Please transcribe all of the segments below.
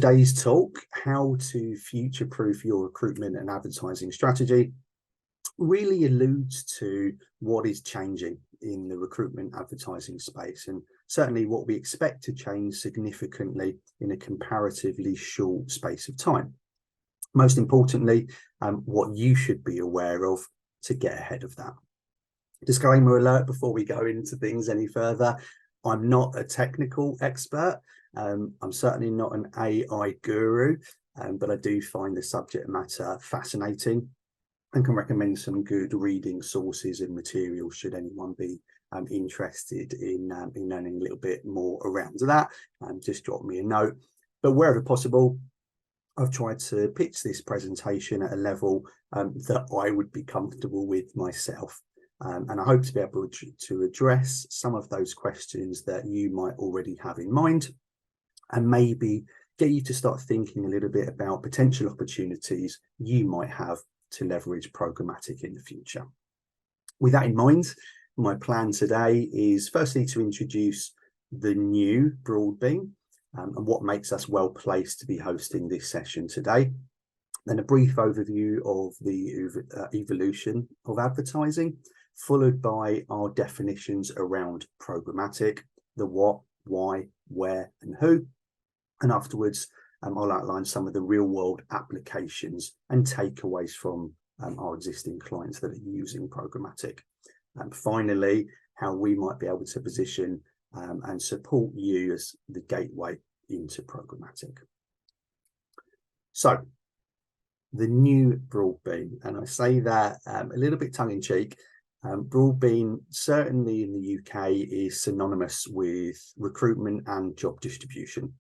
today's talk, how to future-proof your recruitment and advertising strategy, really alludes to what is changing in the recruitment advertising space, and certainly what we expect to change significantly in a comparatively short space of time. Most importantly, what you should be aware of to get ahead of that. Disclaimer alert before we go into things any further. I'm not a technical expert. I'm certainly not an AI guru, but I do find the subject matter fascinating and can recommend some good reading sources and materials should anyone be interested in learning a little bit more around that. Just drop me a note. But wherever possible, I've tried to pitch this presentation at a level that I would be comfortable with myself. And I hope to be able to address some of those questions that you might already have in mind, and maybe get you to start thinking a little bit about potential opportunities you might have to leverage programmatic in the future. With that in mind, my plan today is firstly to introduce the new Broadbean and what makes us well placed to be hosting this session today. Then a brief overview of the evolution of advertising, followed by our definitions around programmatic, the what, why, where, and who. And afterwards, I'll outline some of the real world applications and takeaways from our existing clients that are using programmatic. And finally, how we might be able to position and support you as the gateway into programmatic. So, the new Broadbean, and I say that a little bit tongue-in-cheek. Broadbean, certainly in the UK, is synonymous with recruitment and job distribution.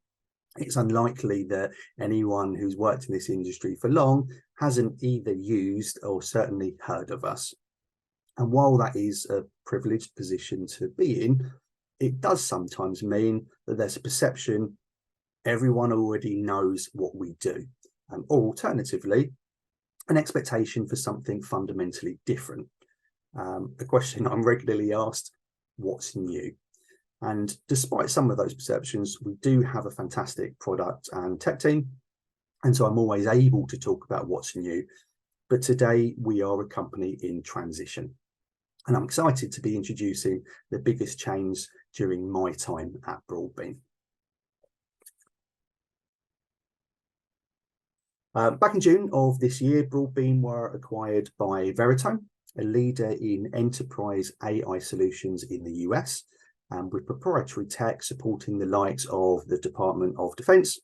It's unlikely that anyone who's worked in this industry for long hasn't either used or certainly heard of us. And while that is a privileged position to be in, it does sometimes mean that there's a perception everyone already knows what we do, or alternatively, an expectation for something fundamentally different. A question I'm regularly asked: what's new? And despite some of those perceptions, we do have a fantastic product and tech team. And so I'm always able to talk about what's new. But today we are a company in transition. And I'm excited to be introducing the biggest change during my time at Broadbean. Back in June of this year, Broadbean were acquired by Veritone, a leader in enterprise AI solutions in the US, and with proprietary tech supporting the likes of the Department of Defense,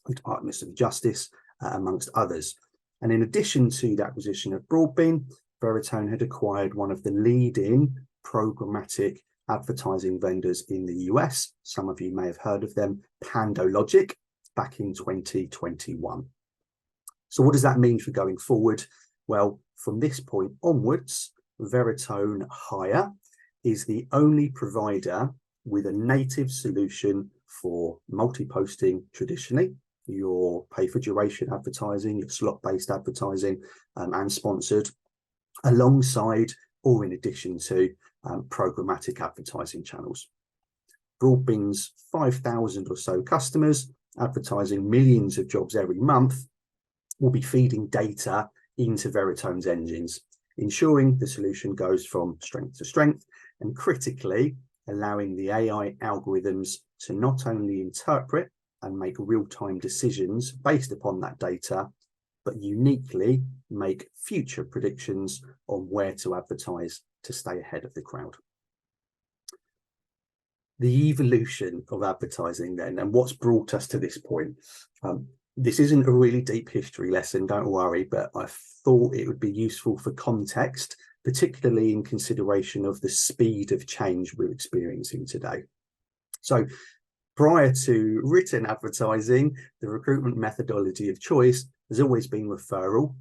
the Department of Justice, amongst others. And in addition to the acquisition of Broadbean, Veritone had acquired one of the leading programmatic advertising vendors in the US. Some of you may have heard of them, PandoLogic, back in 2021. So what does that mean for going forward? Well, from this point onwards, Veritone Hire is the only provider with a native solution for multi-posting traditionally, your pay-for-duration advertising, your slot-based advertising, and sponsored, alongside or in addition to programmatic advertising channels. Broadbean's 5,000 or so customers, advertising millions of jobs every month, will be feeding data into Veritone's engines, ensuring the solution goes from strength to strength, and critically allowing the AI algorithms to not only interpret and make real-time decisions based upon that data, but uniquely make future predictions on where to advertise to stay ahead of the crowd. The evolution of advertising then, and what's brought us to this point. This isn't a really deep history lesson, don't worry, but I thought it would be useful for context, particularly in consideration of the speed of change we're experiencing today. So prior to written advertising, the recruitment methodology of choice has always been referral.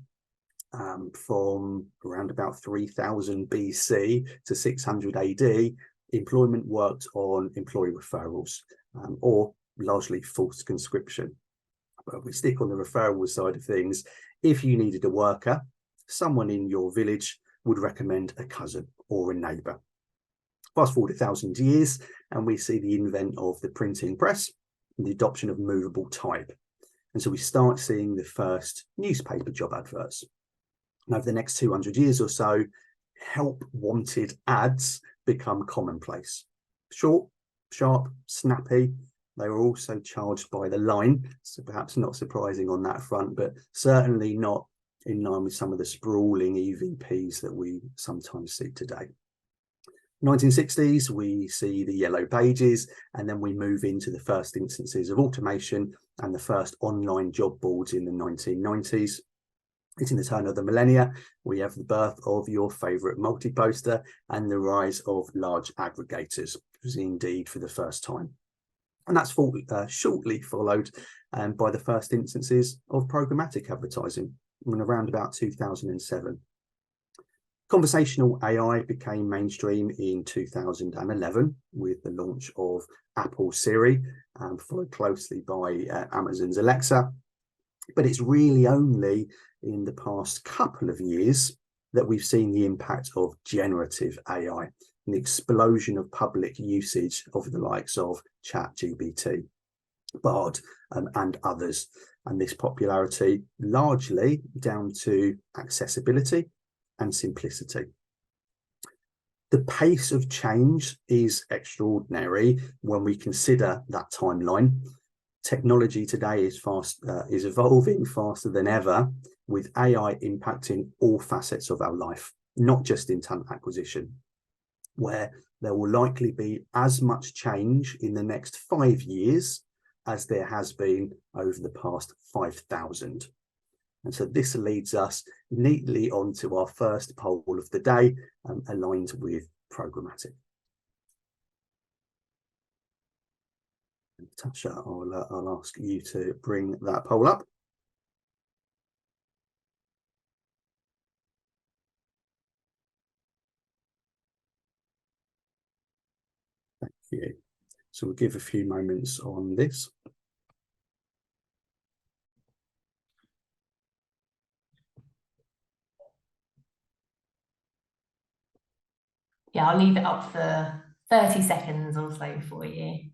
From around about 3000 BC to 600 AD, employment worked on employee referrals, or largely false conscription. But we stick on the referral side of things. If you needed a worker, someone in your village would recommend a cousin or a neighbour. Fast forward 1,000 years, and we see the invent of the printing press and the adoption of movable type. And so we start seeing the first newspaper job adverts. And over the next 200 years or so, help wanted ads become commonplace. Short, sharp, snappy. They were also charged by the line, so perhaps not surprising on that front, but certainly not in line with some of the sprawling EVPs that we sometimes see today. 1960s, we see the yellow pages, and then we move into the first instances of automation and the first online job boards in the 1990s. It's in the turn of the millennia, we have the birth of your favourite multi-poster and the rise of large aggregators, which was indeed for the first time. And that's shortly followed by the first instances of programmatic advertising around about 2007. Conversational AI became mainstream in 2011 with the launch of Apple Siri, followed closely by Amazon's Alexa. But it's really only in the past couple of years that we've seen the impact of generative AI and the explosion of public usage of the likes of ChatGPT, Bard, and others. And this popularity largely down to accessibility and simplicity. The pace of change is extraordinary when we consider that timeline. Technology today is evolving faster than ever, with AI impacting all facets of our life, not just in talent acquisition, where there will likely be as much change in the next 5 years as there has been over the past 5,000. And so this leads us neatly onto our first poll of the day, aligned with programmatic. Tasha, I'll ask you to bring that poll up. Thank you. So we'll give a few moments on this. Yeah, I'll leave it up for 30 seconds or so for you.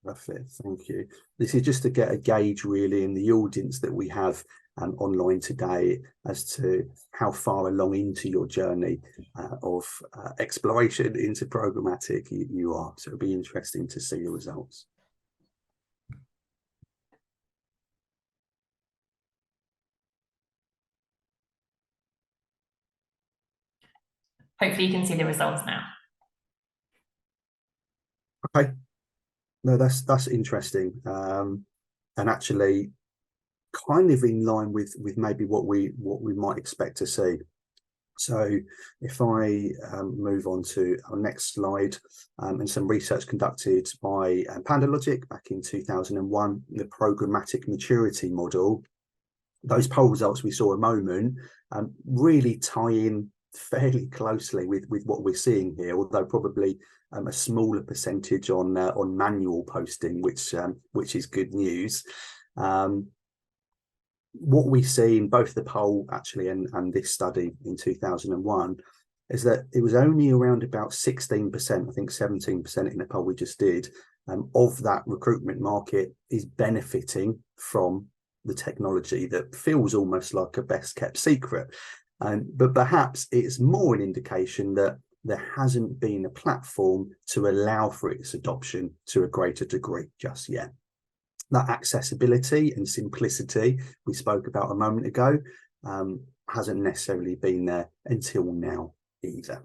Perfect, thank you. This is just to get a gauge really in the audience that we have online today as to how far along into your journey of exploration into programmatic you are. So it'll be interesting to see the results. Hopefully you can see the results now. Okay. No, that's interesting, and actually kind of in line with maybe what we might expect to see. So if I move on to our next slide, and some research conducted by PandaLogic back in 2001, the programmatic maturity model, those poll results we saw a moment really tie in fairly closely with what we're seeing here, although probably a smaller percentage on manual posting, which is good news. What we see in both the poll actually and this study in 2001 is that it was only around about 16%, I think 17% in the poll we just did, of that recruitment market is benefiting from the technology that feels almost like a best kept secret. But perhaps it's more an indication that there hasn't been a platform to allow for its adoption to a greater degree just yet. That accessibility and simplicity we spoke about a moment ago hasn't necessarily been there until now either.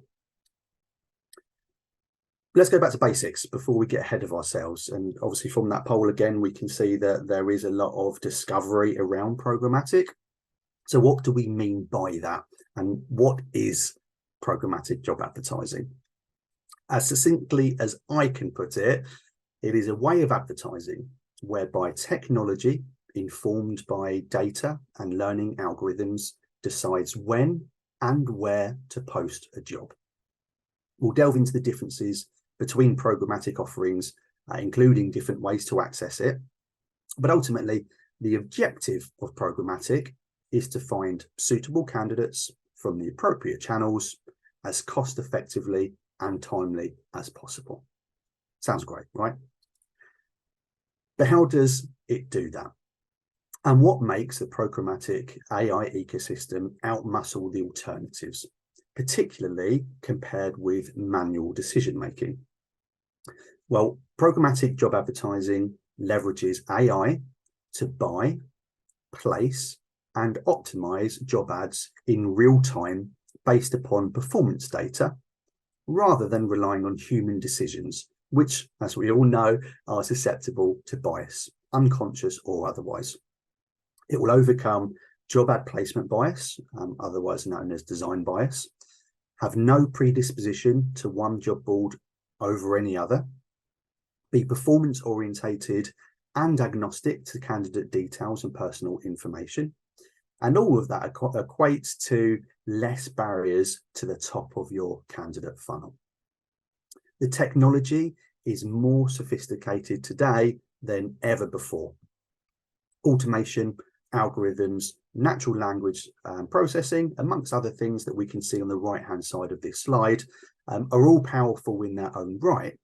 Let's go back to basics before we get ahead of ourselves. And obviously from that poll again, we can see that there is a lot of discovery around programmatic. So what do we mean by that? And what is programmatic job advertising? As succinctly as I can put it, it is a way of advertising whereby technology, informed by data and learning algorithms, decides when and where to post a job. We'll delve into the differences between programmatic offerings, including different ways to access it. But ultimately, the objective of programmatic is to find suitable candidates from the appropriate channels as cost effectively and timely as possible. Sounds great, right? But how does it do that? and what makes the programmatic AI ecosystem outmuscle the alternatives, particularly compared with manual decision making? Well, programmatic job advertising leverages AI to buy, place, and optimize job ads in real time based upon performance data, rather than relying on human decisions, which, as we all know, are susceptible to bias, unconscious or otherwise. It will overcome job ad placement bias, otherwise known as design bias, have no predisposition to one job board over any other, be performance orientated and agnostic to candidate details and personal information. And all of that equates to less barriers to the top of your candidate funnel. The technology is more sophisticated today than ever before. Automation, algorithms, natural language processing, amongst other things that we can see on the right-hand side of this slide, are all powerful in their own right,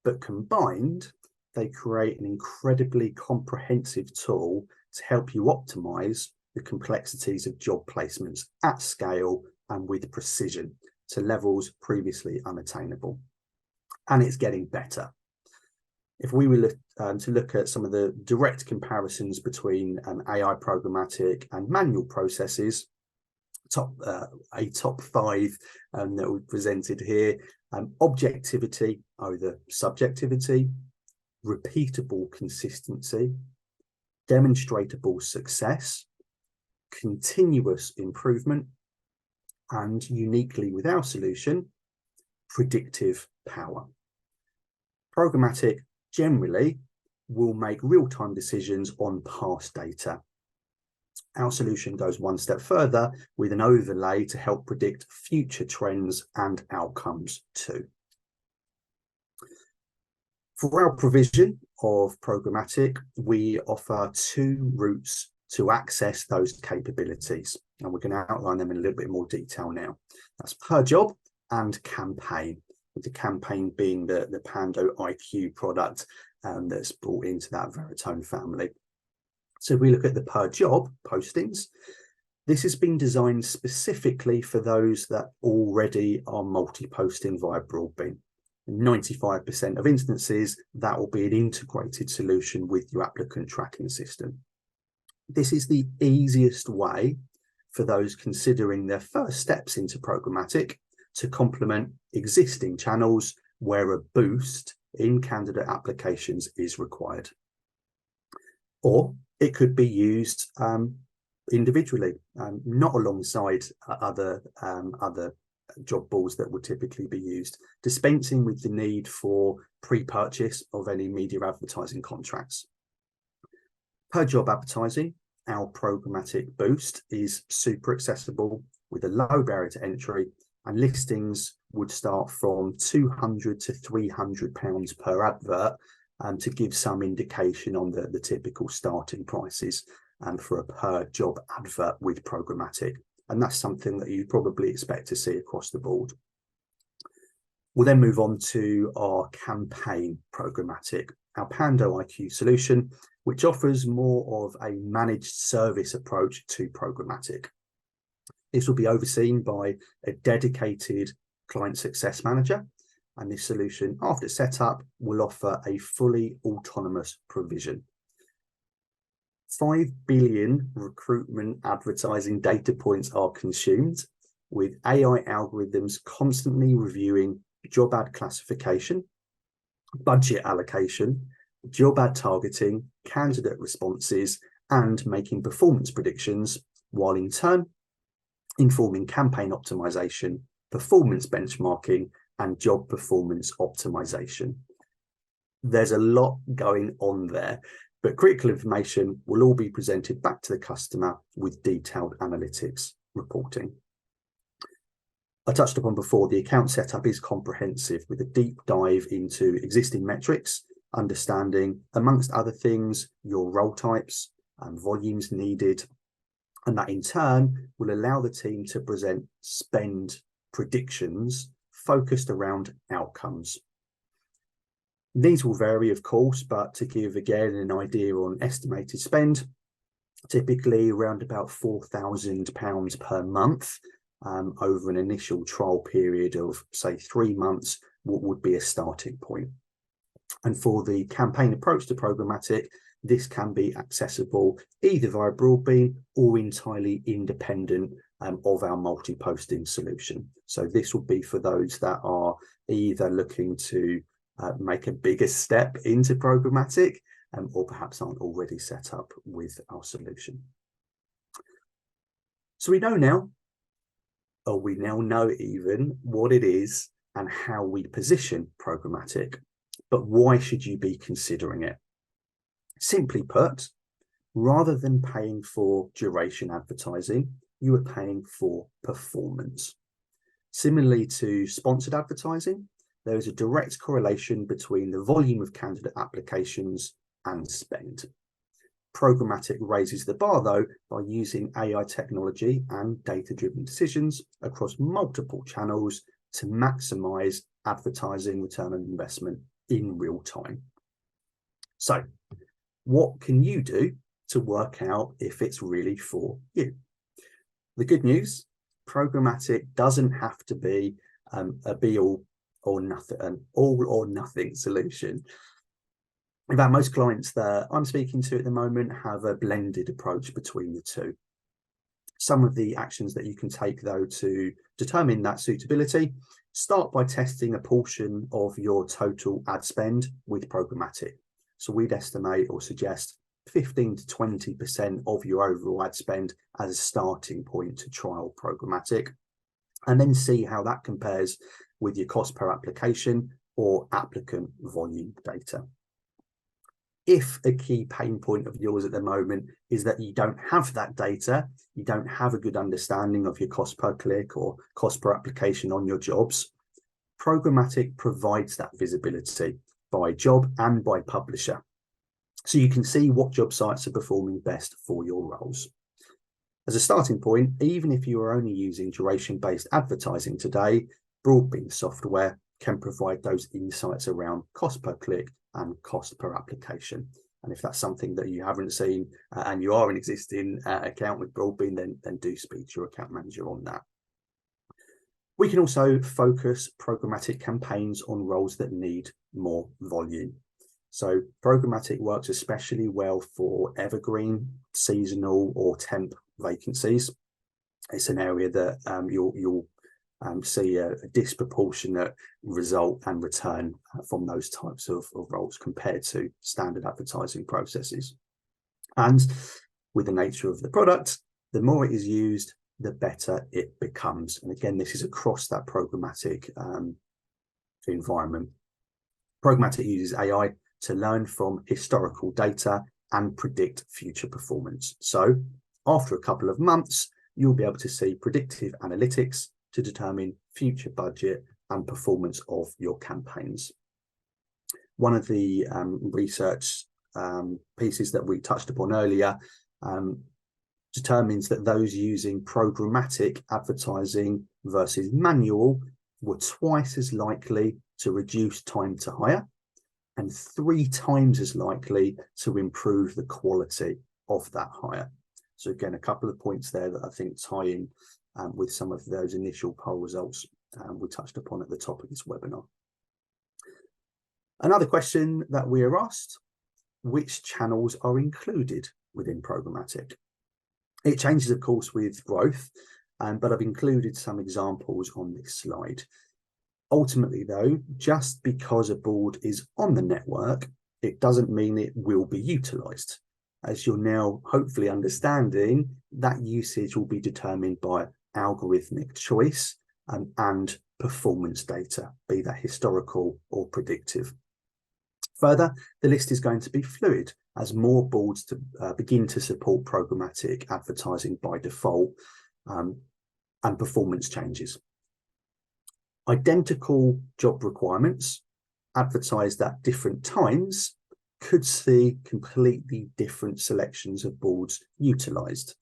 but combined, they create an incredibly comprehensive tool to help you optimize the complexities of job placements at scale and with precision to levels previously unattainable. And it's getting better. If we were to look at some of the direct comparisons between AI programmatic and manual processes, a top five that we presented here: objectivity over subjectivity, repeatable consistency, demonstrable success, continuous improvement, and uniquely with our solution, predictive power. Programmatic generally will make real-time decisions on past data. Our solution goes one step further with an overlay to help predict future trends and outcomes too. For our provision of programmatic, we offer two routes to access those capabilities, and we're going to outline them in a little bit more detail now. That's per job and campaign, with the campaign being the Pando IQ product that's brought into that Veritone family. So if we look at the per job postings, this has been designed specifically for those that already are multi-posting via Broadbean. In 95% of instances, that will be an integrated solution with your applicant tracking system. This is the easiest way for those considering their first steps into programmatic to complement existing channels where a boost in candidate applications is required. Or it could be used individually, not alongside other job boards that would typically be used, dispensing with the need for pre-purchase of any media advertising contracts. Per job advertising, our programmatic boost is super accessible with a low barrier to entry, and listings would start from £200 to £300 per advert, to give some indication on the typical starting prices for a per job advert with programmatic. And that's something that you probably expect to see across the board. We'll then move on to our campaign programmatic, our Pando IQ solution, which offers more of a managed service approach to programmatic. This will be overseen by a dedicated client success manager, and this solution, after setup, will offer a fully autonomous provision. 5 billion recruitment advertising data points are consumed, with AI algorithms constantly reviewing job ad classification, budget allocation, job ad targeting, candidate responses, and making performance predictions, while in turn informing campaign optimization, performance benchmarking, and job performance optimization. There's a lot going on there, but critical information will all be presented back to the customer with detailed analytics reporting. I touched upon before, the account setup is comprehensive with a deep dive into existing metrics, understanding, amongst other things, your role types and volumes needed, and that in turn will allow the team to present spend predictions focused around outcomes. These will vary, of course, but to give again an idea on estimated spend, typically around about £4,000 per month over an initial trial period of, say, 3 months, what would be a starting point. And for the campaign approach to programmatic, this can be accessible either via Broadbean or entirely independent of our multi-posting solution. So this will be for those that are either looking to make a bigger step into programmatic or perhaps aren't already set up with our solution. So we know now, or we now know even, what it is and how we position programmatic. But why should you be considering it? Simply put, rather than paying for duration advertising, you are paying for performance. Similarly to sponsored advertising, there is a direct correlation between the volume of candidate applications and spend. Programmatic raises the bar, though, by using AI technology and data-driven decisions across multiple channels to maximize advertising return on investment in real time. So, what can you do to work out if it's really for you? The good news, programmatic doesn't have to be a be-all or nothing, an all or nothing solution. In fact, most clients that I'm speaking to at the moment have a blended approach between the two. Some of the actions that you can take, though, to determine that suitability, start by testing a portion of your total ad spend with programmatic. So we'd estimate or suggest 15 to 20% of your overall ad spend as a starting point to trial programmatic, and then see how that compares with your cost per application or applicant volume data. If a key pain point of yours at the moment is that you don't have that data, you don't have a good understanding of your cost per click or cost per application on your jobs, programmatic provides that visibility by job and by publisher. So you can see what job sites are performing best for your roles. As a starting point, even if you are only using duration-based advertising today, Broadbean software can provide those insights around cost per click and cost per application. And if that's something that you haven't seen and you are an existing account with Broadbean, then do speak to your account manager on that. We can also focus programmatic campaigns on roles that need more volume. So programmatic works especially well for evergreen, seasonal or temp vacancies. It's an area that you'll see a disproportionate result and return from those types of roles compared to standard advertising processes. And with the nature of the product, the more it is used, the better it becomes. And again, this is across that programmatic environment. Programmatic uses AI to learn from historical data and predict future performance. So after a couple of months, you'll be able to see predictive analytics to determine future budget and performance of your campaigns. One of the research pieces that we touched upon earlier determines that those using programmatic advertising versus manual were twice as likely to reduce time to hire and 3 times as likely to improve the quality of that hire. So again, a couple of points there that I think tie in with some of those initial poll results we touched upon at the top of this webinar. Another question that we are asked, which channels are included within programmatic? It changes, of course, with growth, but I've included some examples on this slide. Ultimately, though, just because a board is on the network, it doesn't mean it will be utilised. As you're now hopefully understanding, that usage will be determined by algorithmic choice and performance data, be that historical or predictive. Further, the list is going to be fluid as more boards begin to support programmatic advertising by default and performance changes. Identical job requirements advertised at different times could see completely different selections of boards utilised.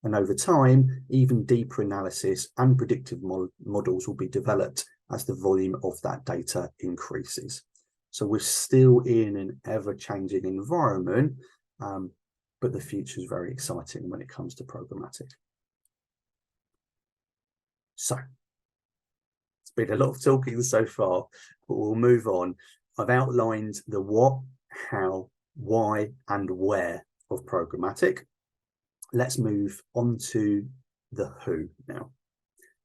And over time, even deeper analysis and predictive models will be developed as the volume of that data increases. So we're still in an ever-changing environment, but the future is very exciting when it comes to programmatic. So it's been a lot of talking so far, but we'll move on. I've outlined the what, how, why, and where of programmatic. Let's move on to the who now.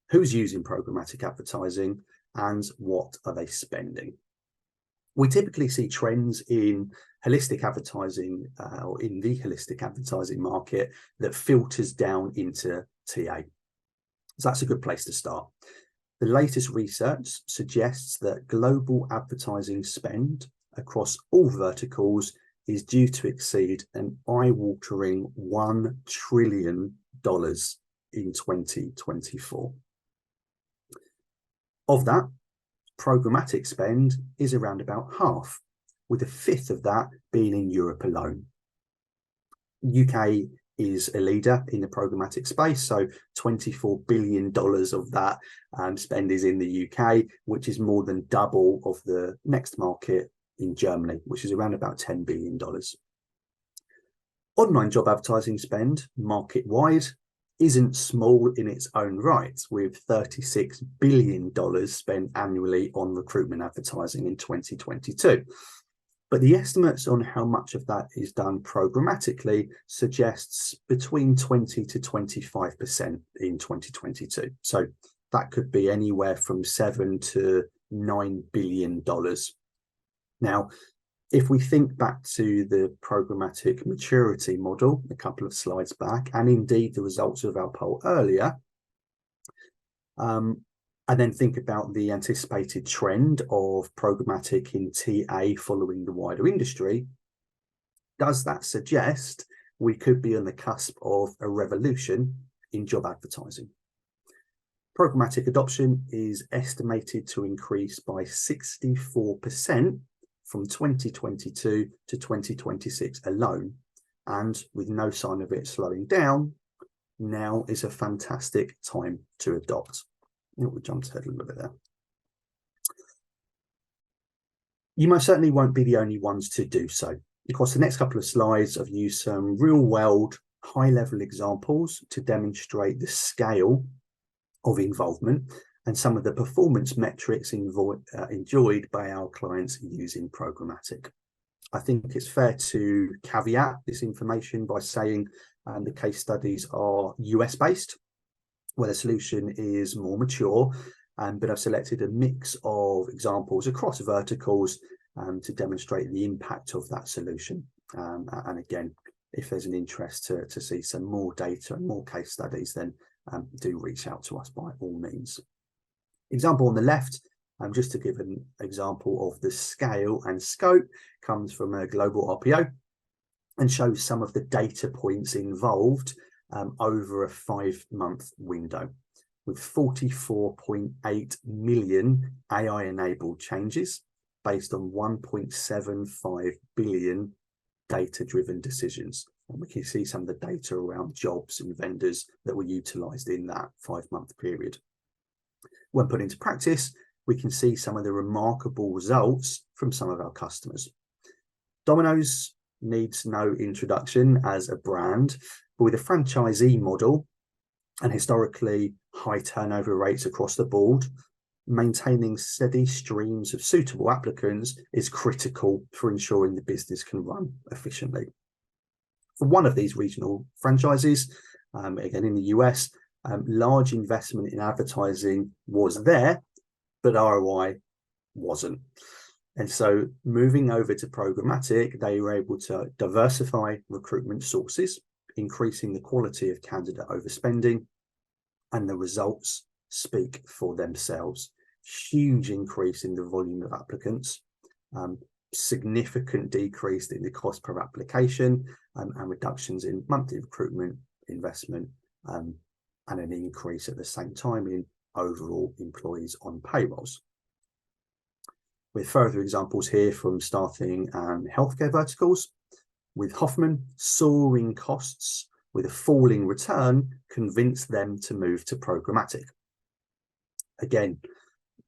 Who's using programmatic advertising and what are they spending? We typically see trends in holistic advertising or in the holistic advertising market that filters down into TA. So that's a good place to start. The latest research suggests that global advertising spend across all verticals is due to exceed an eye-watering $1 trillion in 2024. Of that, programmatic spend is around about half, with a fifth of that being in Europe alone. UK is a leader in the programmatic space, so $24 billion of that spend is in the UK, which is more than double of the next market in Germany, which is around about $10 billion. Online job advertising spend market-wide isn't small in its own right, with $36 billion spent annually on recruitment advertising in 2022. But the estimates on how much of that is done programmatically suggests between 20 to 25% in 2022. So that could be anywhere from $7 to $9 billion. Now, if we think back to the programmatic maturity model a couple of slides back, and indeed the results of our poll earlier, and then think about the anticipated trend of programmatic in TA following the wider industry, does that suggest we could be on the cusp of a revolution in job advertising? Programmatic adoption is estimated to increase by 64% from 2022 to 2026 alone, and with no sign of it slowing down, now is a fantastic time to adopt. We jumped ahead a little bit there. You most certainly won't be the only ones to do so. Across the next couple of slides, I've used some real-world, high-level examples to demonstrate the scale of involvement and some of the performance metrics enjoyed by our clients using programmatic. I think it's fair to caveat this information by saying the case studies are US-based, where the solution is more mature, but I've selected a mix of examples across verticals to demonstrate the impact of that solution. And again, if there's an interest to see some more data and more case studies, then do reach out to us by all means. Example on the left, just to give an example of the scale and scope, comes from a global RPO and shows some of the data points involved over a 5-month window, with 44.8 million AI-enabled changes based on 1.75 billion data-driven decisions. And we can see some of the data around jobs and vendors that were utilised in that 5-month period. When put into practice, we can see some of the remarkable results from some of our customers. Domino's needs no introduction as a brand, but with a franchisee model and historically high turnover rates across the board, maintaining steady streams of suitable applicants is critical for ensuring the business can run efficiently. For one of these regional franchises, again in the US, large investment in advertising was there, but ROI wasn't. And so moving over to programmatic, they were able to diversify recruitment sources, increasing the quality of candidate overspending, and the results speak for themselves. Huge increase in the volume of applicants, significant decrease in the cost per application, and reductions in monthly recruitment investment, and an increase at the same time in overall employees on payrolls. With further examples here from staffing and healthcare verticals, with Hoffman, soaring costs with a falling return convinced them to move to programmatic. Again,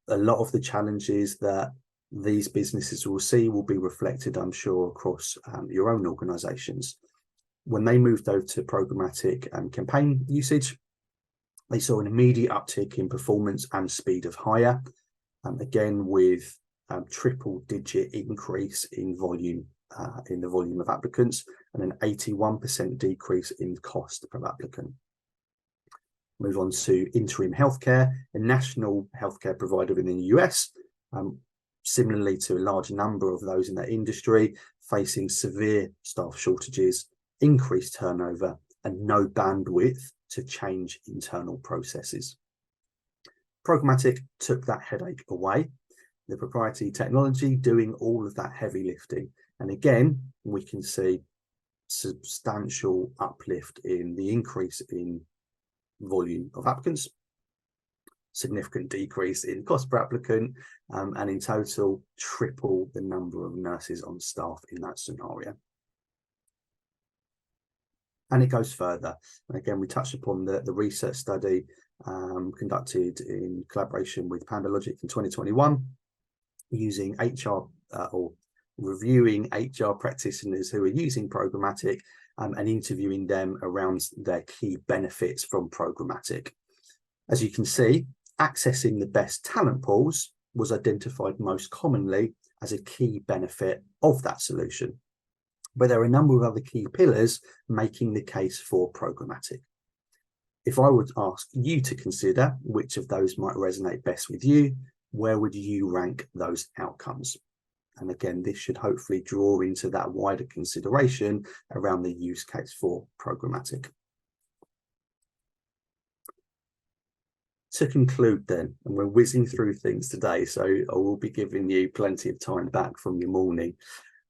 a lot of the challenges that these businesses will see will be reflected, I'm sure, across your own organizations. When they moved over to programmatic campaign usage, they saw an immediate uptick in performance and speed of hire, again with triple-digit increase in volume, in the volume of applicants, and an 81% decrease in cost per applicant. Move on to Interim Healthcare, a national healthcare provider in the US, similarly to a large number of those in that industry, facing severe staff shortages, increased turnover, and no bandwidth to change internal processes. Programmatic took that headache away, the proprietary technology doing all of that heavy lifting. And again, we can see substantial uplift in the increase in volume of applicants, significant decrease in cost per applicant, and in total triple the number of nurses on staff in that scenario. And it goes further. And again, we touched upon the research study conducted in collaboration with PandaLogic in 2021, using HR or reviewing HR practitioners who are using programmatic and interviewing them around their key benefits from programmatic. As you can see, accessing the best talent pools was identified most commonly as a key benefit of that solution. But there are a number of other key pillars making the case for programmatic. If I would ask you to consider which of those might resonate best with you, where would you rank those outcomes? And again, this should hopefully draw into that wider consideration around the use case for programmatic. To conclude then, and we're whizzing through things today, so I will be giving you plenty of time back from your morning.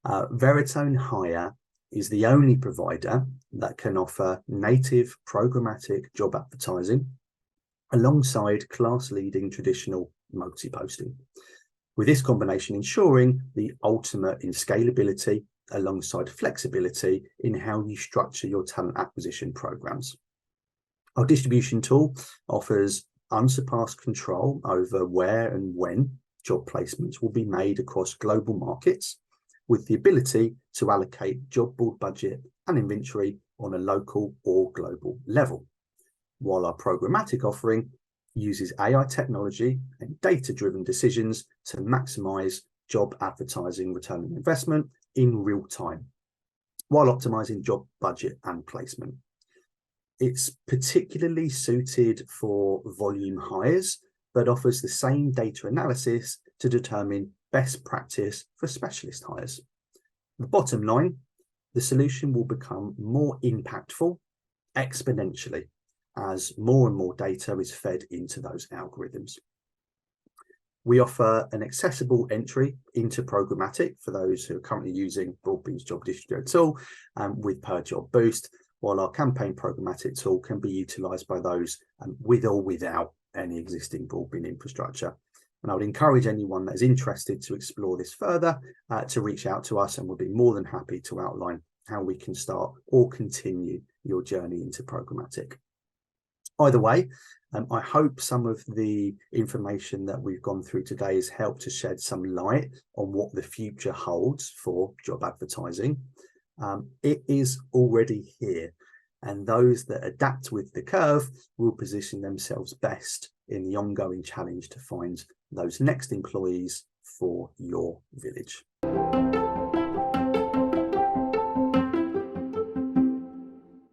Veritone Hire is the only provider that can offer native programmatic job advertising alongside class-leading traditional multi-posting, with this combination ensuring the ultimate in scalability alongside flexibility in how you structure your talent acquisition programs. Our distribution tool offers unsurpassed control over where and when job placements will be made across global markets, with the ability to allocate job board budget and inventory on a local or global level, while our programmatic offering uses AI technology and data-driven decisions to maximize job advertising return on investment in real time, while optimizing job budget and placement. It's particularly suited for volume hires, but offers the same data analysis to determine best practice for specialist hires. The bottom line, the solution will become more impactful exponentially as more and more data is fed into those algorithms. We offer an accessible entry into programmatic for those who are currently using Broadbean's job distributor tool with Per Job Boost, while our campaign programmatic tool can be utilized by those with or without any existing Broadbean infrastructure. And I would encourage anyone that is interested to explore this further to reach out to us, and we'll be more than happy to outline how we can start or continue your journey into programmatic. Either way, I hope some of the information that we've gone through today has helped to shed some light on what the future holds for job advertising. It is already here, and those that adapt with the curve will position themselves best in the ongoing challenge to find those next employees for your village.